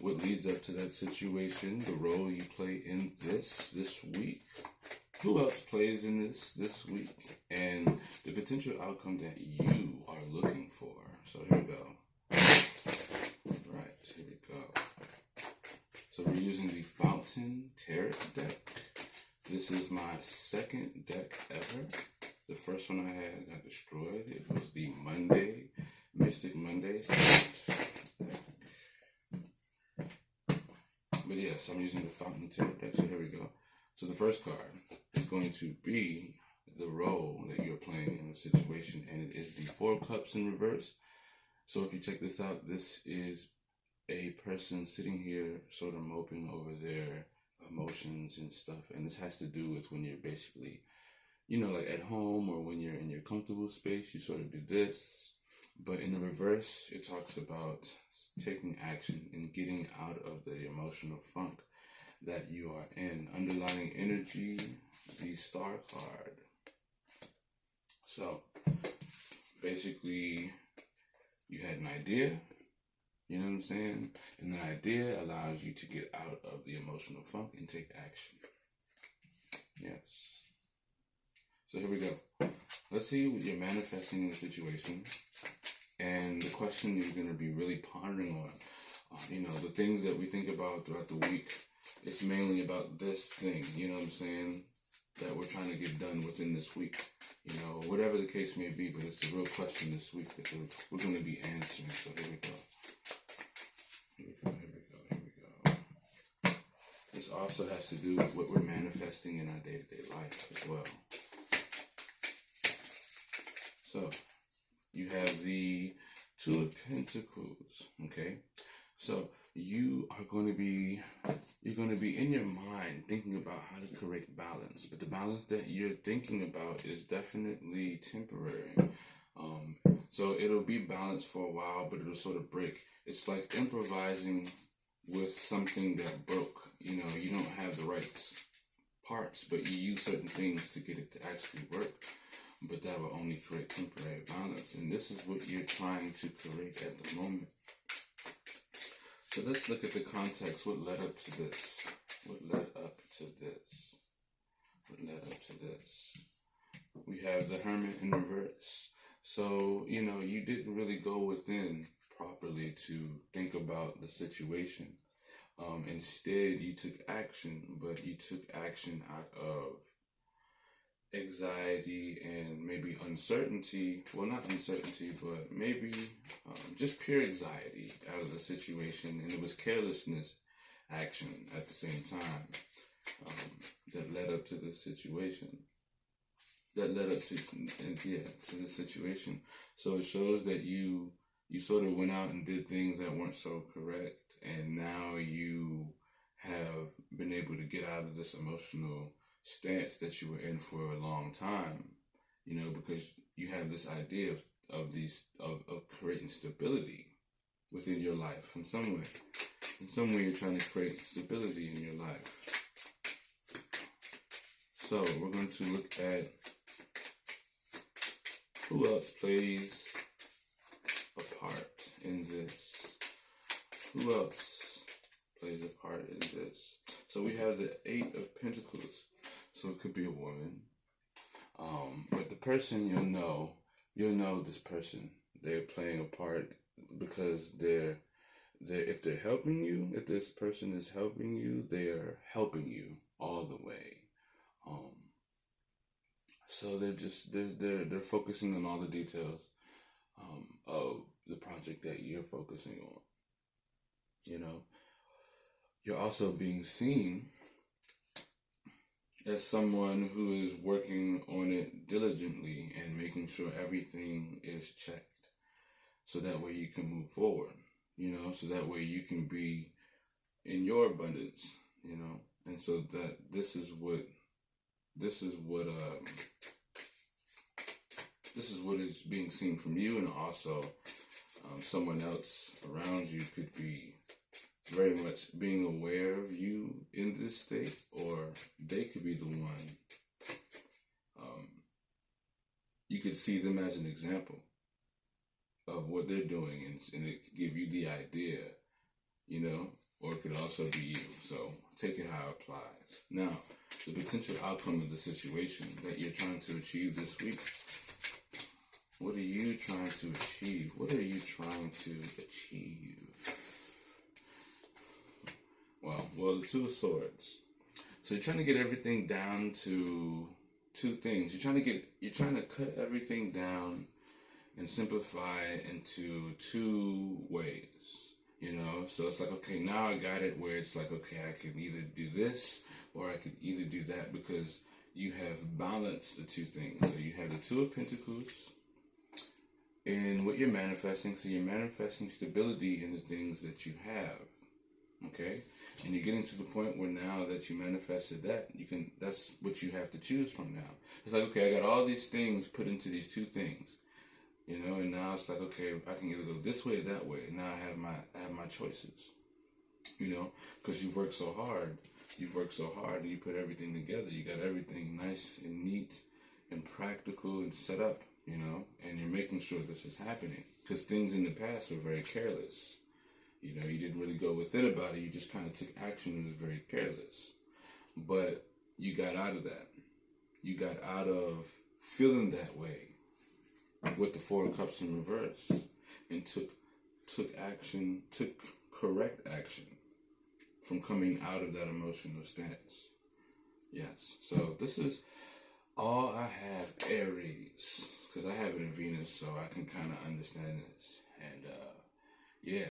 what leads up to that situation, the role you play in this week, who else plays in this week, and the potential outcome that you are looking for. So here we go. Right, here we go. So we're using the Fountain Tarot deck. This is my second deck ever. The first one I had got destroyed. It was the Monday, Mystic Mondays. But yes, I'm using the Fountain Tarot deck, so here we go. So the first card is going to be the role that you're playing in the situation, and it is the Four of Cups in reverse. So if you check this out, this is a person sitting here sort of moping over their emotions and stuff, and this has to do with when you're basically, like at home or when you're in your comfortable space, you sort of do this. But in the reverse, it talks about taking action and getting out of the emotional funk that you are in. Underlining energy, the Star card. So basically, you had an idea, you know what I'm saying? And the idea allows you to get out of the emotional funk and take action. Yes. So here we go. Let's see what you're manifesting in the situation. And the question you're going to be really pondering on, the things that we think about throughout the week, it's mainly about this thing, you know what I'm saying, that we're trying to get done within this week. Whatever the case may be, but it's the real question this week that we're going to be answering. So here we go. Here we go. This also has to do with what we're manifesting in our day-to-day life as well. So, you have the Two of Pentacles, okay? So, you're going to be in your mind thinking about how to create balance, but the balance that you're thinking about is definitely temporary. So it'll be balanced for a while, but it'll sort of break. It's like improvising with something that broke. You don't have the right parts, but you use certain things to get it to actually work. But that will only create temporary balance. And this is what you're trying to create at the moment. So let's look at the context. What led up to this? What led up to this? What led up to this? We have the Hermit in reverse. So, you didn't really go within properly to think about the situation. Instead, you took action, but you took action out of anxiety and maybe uncertainty. Well, not uncertainty, but maybe just pure anxiety out of the situation. And it was carelessness action at the same time that led up to this situation. That led up to this situation. So it shows that you sort of went out and did things that weren't so correct, and now you have been able to get out of this emotional stance that you were in for a long time, because you have this idea of creating stability within your life in some way. In some way, you're trying to create stability in your life. So we're going to look at who else plays a part in this. Who else plays a part in this? So we have the Eight of Pentacles. So it could be a woman. But the person you'll know this person. They're playing a part because if they're helping you, if this person is helping you, they are helping you all the way. So they're focusing on all the details of the project that you're focusing on. You're also being seen as someone who is working on it diligently and making sure everything is checked, so that way you can move forward, so that way you can be in your abundance, and so that this is what is being seen from you, and also someone else around you could be very much being aware of you in this state, or they could be the one. You could see them as an example of what they're doing, and it could give you the idea, you know, or it could also be you. So take it how it applies. Now, the potential outcome of the situation that you're trying to achieve this week. What are you trying to achieve? What are you trying to achieve? Well, the Two of Swords. So you're trying to get everything down to two things. You're trying to cut everything down and simplify it into two ways. You know, so it's like, okay, now I got it where it's like, okay, I can either do this or I could either do that, because you have balanced the two things. So you have the Two of Pentacles in what you're manifesting. So you're manifesting stability in the things that you have. Okay? And you're getting to the point where now that you manifested that, that's what you have to choose from now. It's like, okay, I got all these things put into these two things. You know, and now it's like, okay, I can either go this way or that way. And now I have my choices. You know, because you've worked so hard. And you put everything together. You got everything nice and neat and practical and set up, you know, and you're making sure this is happening. Because things in the past were very careless. You know, you didn't really go within about it. You just kind of took action and was very careless. But you got out of that. You got out of feeling that way with the Four of Cups in reverse, and took action, took correct action from coming out of that emotional stance. Yes. So this is all I have, Aries, because I have it in Venus, so I can kind of understand this. And yeah,